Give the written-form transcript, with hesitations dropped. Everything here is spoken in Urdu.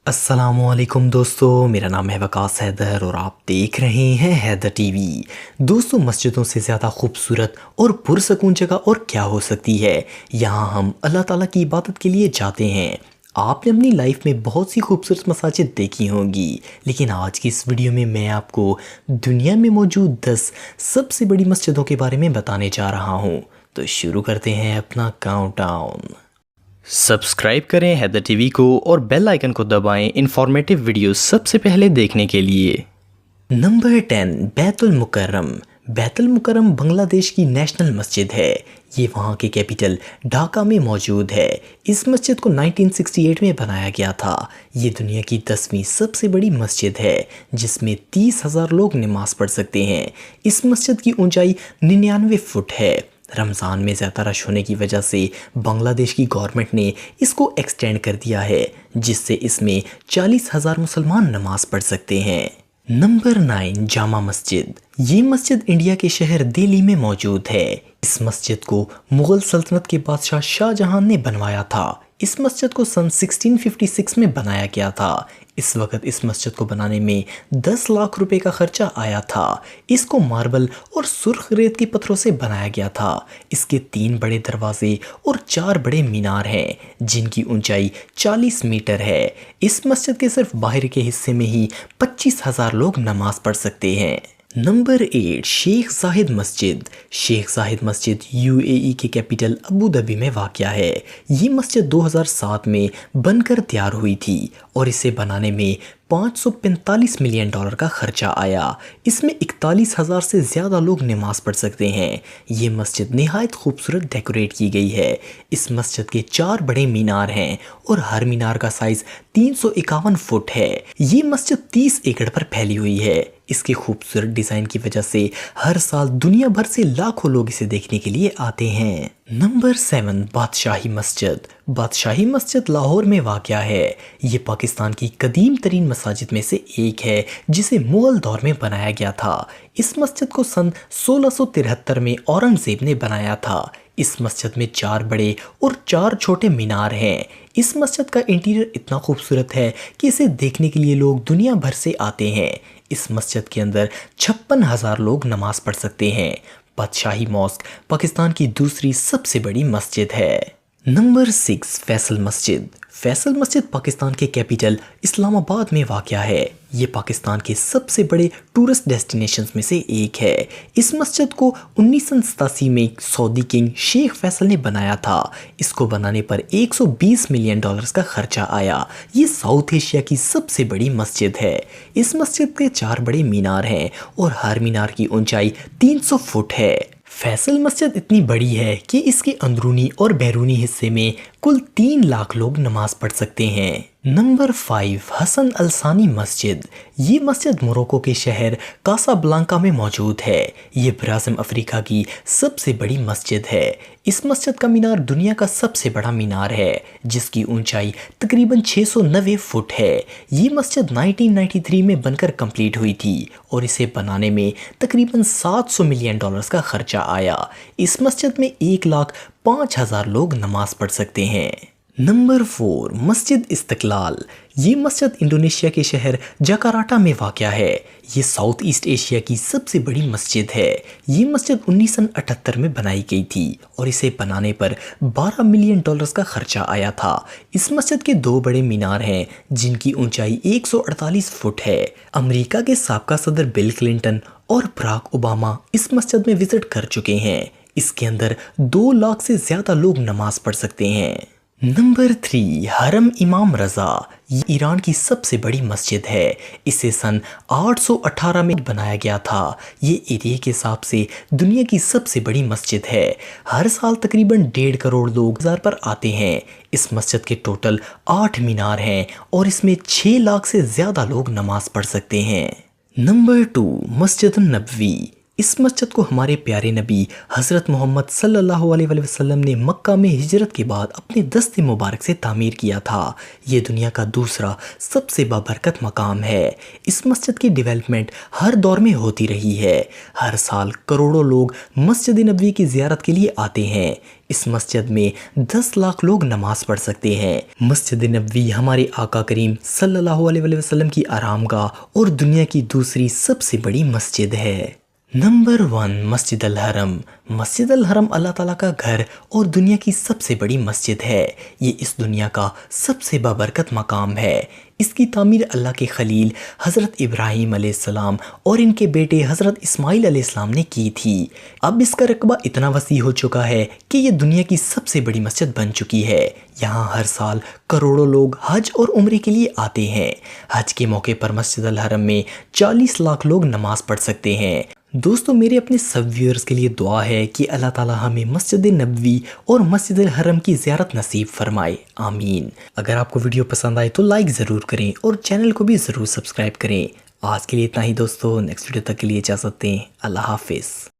السلام علیکم دوستو، میرا نام ہے وقاص حیدر اور آپ دیکھ رہے ہیں حیدر ٹی وی۔ دوستو، مسجدوں سے زیادہ خوبصورت اور پرسکون جگہ اور کیا ہو سکتی ہے؟ یہاں ہم اللہ تعالیٰ کی عبادت کے لیے جاتے ہیں۔ آپ نے اپنی لائف میں بہت سی خوبصورت مساجد دیکھی ہوں گی، لیکن آج کی اس ویڈیو میں میں آپ کو دنیا میں موجود 10 سب سے بڑی مسجدوں کے بارے میں بتانے جا رہا ہوں۔ تو شروع کرتے ہیں اپنا کاؤنٹ ڈاؤن۔ سبسکرائب کریں حیدر ٹی وی کو اور بیل آئیکن کو دبائیں انفارمیٹیو ویڈیوز سب سے پہلے دیکھنے کے لیے۔ نمبر 10، بیت المکرم۔ بیت المکرم بنگلہ دیش کی نیشنل مسجد ہے۔ یہ وہاں کے کیپٹل ڈھاکہ میں موجود ہے۔ اس مسجد کو 1968 میں بنایا گیا تھا۔ یہ دنیا کی 10ویں سب سے بڑی مسجد ہے، جس میں 30,000 لوگ نماز پڑھ سکتے ہیں۔ اس مسجد کی اونچائی 99 فٹ ہے۔ رمضان میں زیادہ رش ہونے کی وجہ سے بنگلہ دیش کی گورنمنٹ نے اس کو ایکسٹینڈ کر دیا ہے، جس سے اس میں 40,000 مسلمان نماز پڑھ سکتے ہیں۔ نمبر 9، جامع مسجد۔ یہ مسجد انڈیا کے شہر دہلی میں موجود ہے۔ اس مسجد کو مغل سلطنت کے بادشاہ شاہ جہان نے بنوایا تھا۔ اس مسجد کو سن 1656 میں بنایا گیا تھا۔ اس وقت اس مسجد کو بنانے میں 10 لاکھ روپے کا خرچہ آیا تھا۔ اس کو ماربل اور سرخ ریت کے پتھروں سے بنایا گیا تھا۔ اس کے 3 بڑے دروازے اور 4 بڑے مینار ہیں، جن کی اونچائی 40 میٹر ہے۔ اس مسجد کے صرف باہر کے حصے میں ہی 25,000 لوگ نماز پڑھ سکتے ہیں۔ نمبر 8، شیخ زاہد مسجد۔ شیخ زاہد مسجد UAE کے کیپٹل ابو ظبی میں واقع ہے۔ یہ مسجد 2007 میں بن کر تیار ہوئی تھی اور اسے بنانے میں $545 ملین کا خرچہ آیا۔ اس میں 41,000 سے زیادہ لوگ نماز پڑھ سکتے ہیں۔ یہ مسجد نہایت خوبصورت ڈیکوریٹ کی گئی ہے۔ اس مسجد کے 4 بڑے مینار ہیں اور ہر مینار کا سائز 351 فٹ ہے۔ یہ مسجد 30 ایکڑ پر پھیلی ہوئی ہے۔ اس کے خوبصورت ڈیزائن کی وجہ سے ہر سال دنیا بھر سے لاکھوں لوگ اسے دیکھنے کے لیے آتے ہیں۔ نمبر 7، بادشاہی مسجد۔ بادشاہی مسجد لاہور میں واقع ہے۔ یہ پاکستان کی قدیم ترین مساجد میں سے ایک ہے، جسے مغل دور میں بنایا گیا تھا۔ اس مسجد کو سن 1673 میں اورنگزیب نے بنایا تھا۔ اس مسجد میں 4 بڑے اور 4 چھوٹے مینار ہیں۔ اس مسجد کا انٹیریئر اتنا خوبصورت ہے کہ اسے دیکھنے کے لیے لوگ دنیا بھر سے آتے ہیں۔ اس مسجد کے اندر 56,000 لوگ نماز پڑھ سکتے ہیں۔ بادشاہی ماسک پاکستان کی دوسری سب سے بڑی مسجد ہے۔ نمبر 6، فیصل مسجد۔ فیصل مسجد پاکستان کے کیپٹل اسلام آباد میں واقع ہے۔ یہ پاکستان کے سب سے بڑے ٹورسٹ ڈیسٹینیشنز میں سے ایک ہے۔ اس مسجد کو 1987 میں سعودی کنگ شیخ فیصل نے بنایا تھا۔ اس کو بنانے پر $120 ملین کا خرچہ آیا۔ یہ ساؤتھ ایشیا کی سب سے بڑی مسجد ہے۔ اس مسجد کے 4 بڑے مینار ہیں اور ہر مینار کی اونچائی 300 فٹ ہے۔ فیصل مسجد اتنی بڑی ہے کہ اس کے اندرونی اور بیرونی حصے میں کل 3 لاکھ لوگ نماز پڑھ سکتے ہیں۔ نمبر 5، حسن الثانی مسجد۔ یہ مسجد موروکو کے شہر کاسا بلانکا میں موجود ہے۔ یہ براعظم افریقہ کی سب سے بڑی مسجد ہے۔ اس مسجد کا مینار دنیا کا سب سے بڑا مینار ہے، جس کی اونچائی تقریباً 690 فٹ ہے۔ یہ مسجد 1993 میں بن کر کمپلیٹ ہوئی تھی اور اسے بنانے میں تقریباً $700 ملین کا خرچہ آیا۔ اس مسجد میں 1,05,000 لوگ نماز پڑھ سکتے ہیں۔ نمبر 4، مسجد استقلال۔ یہ مسجد انڈونیشیا کے شہر جکارٹا میں واقع ہے۔ یہ ساؤتھ ایسٹ ایشیا کی سب سے بڑی مسجد ہے۔ یہ مسجد 1978 میں بنائی گئی تھی اور اسے بنانے پر $12 ملین کا خرچہ آیا تھا۔ اس مسجد کے 2 بڑے مینار ہیں، جن کی اونچائی 148 فٹ ہے۔ امریکہ کے سابقہ صدر بل کلنٹن اور براک اوباما اس مسجد میں وزٹ کر چکے ہیں۔ اس کے اندر 2 لاکھ سے زیادہ لوگ نماز پڑھ سکتے ہیں۔ نمبر 3، حرم امام رضا۔ یہ ایران کی سب سے بڑی مسجد ہے۔ اسے سن 818 میں بنایا گیا تھا۔ یہ ایریا کے حساب سے دنیا کی سب سے بڑی مسجد ہے۔ ہر سال تقریباً 1.5 کروڑ لوگ مزار پر آتے ہیں۔ اس مسجد کے ٹوٹل 8 مینار ہیں اور اس میں 6 لاکھ سے زیادہ لوگ نماز پڑھ سکتے ہیں۔ نمبر 2، مسجد النبوی۔ اس مسجد کو ہمارے پیارے نبی حضرت محمد صلی اللہ علیہ وسلم نے مکہ میں ہجرت کے بعد اپنے دست مبارک سے تعمیر کیا تھا۔ یہ دنیا کا دوسرا سب سے بابرکت مقام ہے۔ اس مسجد کی ڈیولپمنٹ ہر دور میں ہوتی رہی ہے۔ ہر سال کروڑوں لوگ مسجد نبوی کی زیارت کے لیے آتے ہیں۔ اس مسجد میں 10 لاکھ لوگ نماز پڑھ سکتے ہیں۔ مسجد نبوی ہمارے آقا کریم صلی اللہ علیہ وسلم کی آرام گاہ اور دنیا کی دوسری سب سے بڑی مسجد ہے۔ نمبر 1، مسجد الحرم۔ مسجد الحرم اللہ تعالیٰ کا گھر اور دنیا کی سب سے بڑی مسجد ہے۔ یہ اس دنیا کا سب سے بابرکت مقام ہے۔ اس کی تعمیر اللہ کے خلیل حضرت ابراہیم علیہ السلام اور ان کے بیٹے حضرت اسماعیل علیہ السلام نے کی تھی۔ اب اس کا رقبہ اتنا وسیع ہو چکا ہے کہ یہ دنیا کی سب سے بڑی مسجد بن چکی ہے۔ یہاں ہر سال کروڑوں لوگ حج اور عمرے کے لیے آتے ہیں۔ حج کے موقع پر مسجد الحرم میں 40 لاکھ لوگ نماز پڑھ سکتے ہیں۔ دوستو، میرے اپنے سب ویورز کے لیے دعا ہے کہ اللہ تعالی ہمیں مسجد نبوی اور مسجد الحرم کی زیارت نصیب فرمائے، آمین۔ اگر آپ کو ویڈیو پسند آئے تو لائک ضرور کریں اور چینل کو بھی ضرور سبسکرائب کریں۔ آج کے لیے اتنا ہی دوستو، نیکسٹ ویڈیو تک کے لیے اجازت دیں۔ اللہ حافظ۔